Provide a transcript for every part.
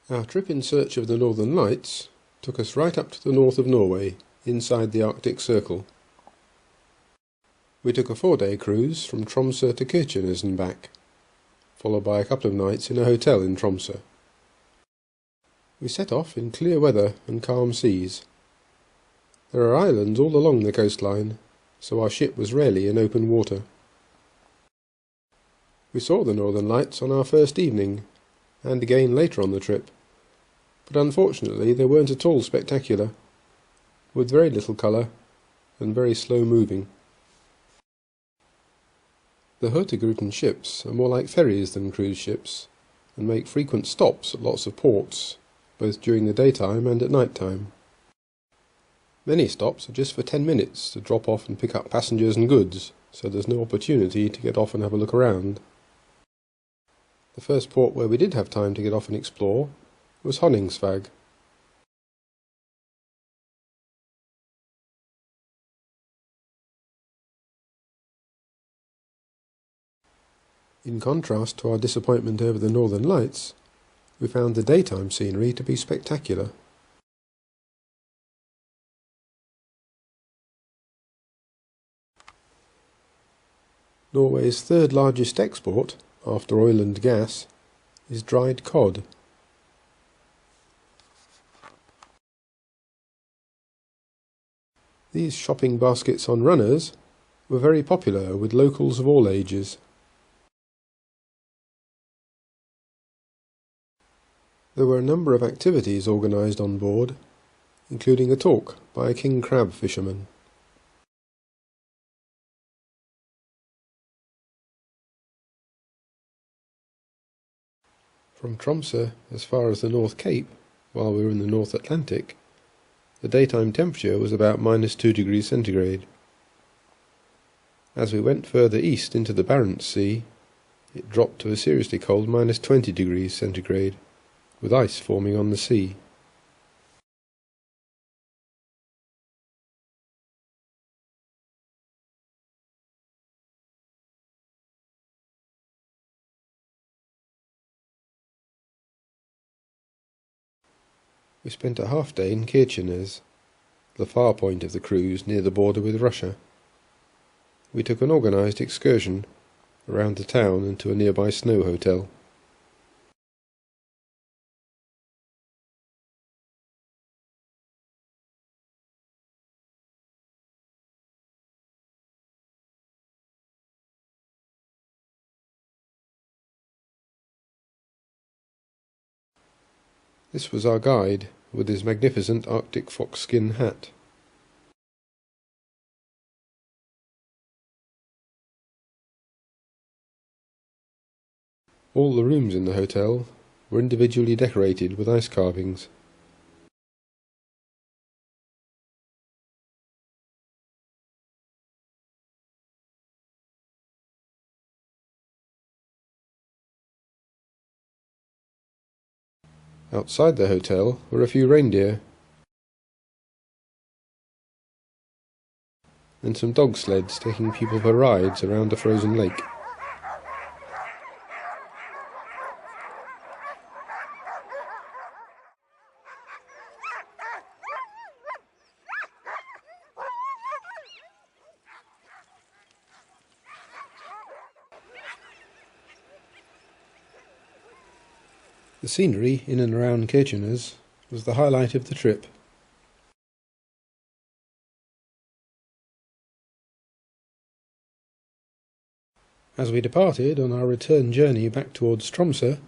Our trip in search of the Northern Lights took us right up to the north of Norway, inside the Arctic Circle. We took a 4-day cruise from Tromso to Kirkenes and back, followed by a couple of nights in a hotel in Tromso. We set off in clear weather and calm seas. There are islands all along the coastline, so our ship was rarely in open water. We saw the Northern Lights on our first evening, and again later on the trip, but unfortunately they weren't at all spectacular, with very little colour and very slow moving. The Hurtigruten ships are more like ferries than cruise ships, and make frequent stops at lots of ports, both during the daytime and at night time. Many stops are just for 10 minutes to drop off and pick up passengers and goods, so there's no opportunity to get off and have a look around. The first port where we did have time to get off and explore was Honningsvåg. In contrast to our disappointment over the Northern Lights, we found the daytime scenery to be spectacular. Norway's third largest export, after oil and gas, is dried cod. These shopping baskets on runners were very popular with locals of all ages. There were a number of activities organised on board, including a talk by a king crab fisherman. From Tromso as far as the North Cape, while we were in the North Atlantic, the daytime temperature was about -2 degrees centigrade. As we went further east into the Barents Sea, it dropped to a seriously cold -20 degrees centigrade, with ice forming on the sea. We spent a half-day in Kirkenes, the far point of the cruise near the border with Russia. We took an organised excursion around the town and to a nearby snow hotel. This was our guide, with his magnificent Arctic fox-skin hat. All the rooms in the hotel were individually decorated with ice carvings. Outside the hotel were a few reindeer and some dog sleds taking people for rides around a frozen lake. The scenery in and around Kirkenes was the highlight of the trip. As we departed on our return journey back towards Tromso,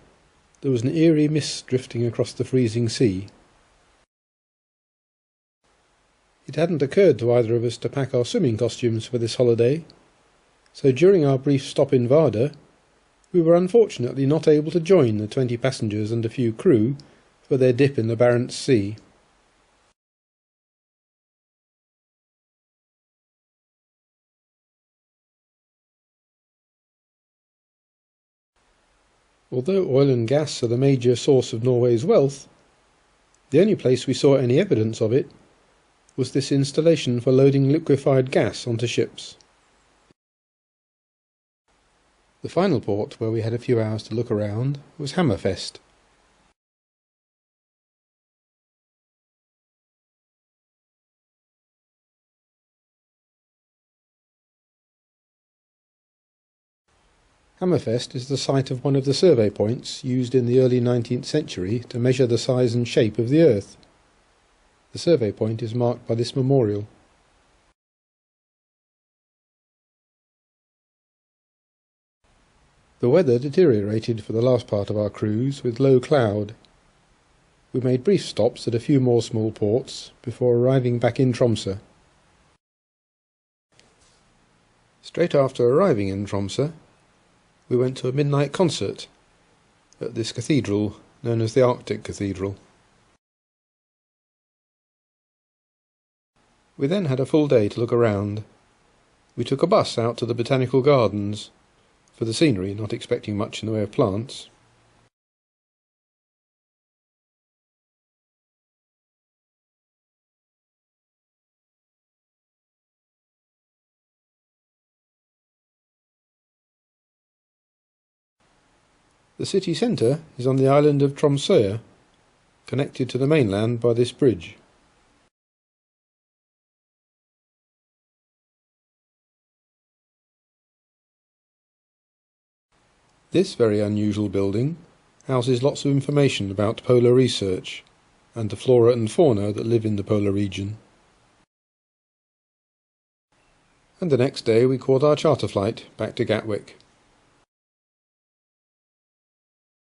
there was an eerie mist drifting across the freezing sea. It hadn't occurred to either of us to pack our swimming costumes for this holiday, so during our brief stop in Barda, we were unfortunately not able to join the 20 passengers and a few crew for their dip in the Barents Sea. Although oil and gas are the major source of Norway's wealth, the only place we saw any evidence of it was this installation for loading liquefied gas onto ships. The final port where we had a few hours to look around was Hammerfest. Hammerfest is the site of one of the survey points used in the early 19th century to measure the size and shape of the Earth. The survey point is marked by this memorial. The weather deteriorated for the last part of our cruise with low cloud. We made brief stops at a few more small ports before arriving back in Tromso. Straight after arriving in Tromso, we went to a midnight concert at this cathedral known as the Arctic Cathedral. We then had a full day to look around. We took a bus out to the botanical gardens, for the scenery, not expecting much in the way of plants. The city centre is on the island of Tromso, connected to the mainland by this bridge. This very unusual building houses lots of information about polar research and the flora and fauna that live in the polar region. And the next day we caught our charter flight back to Gatwick.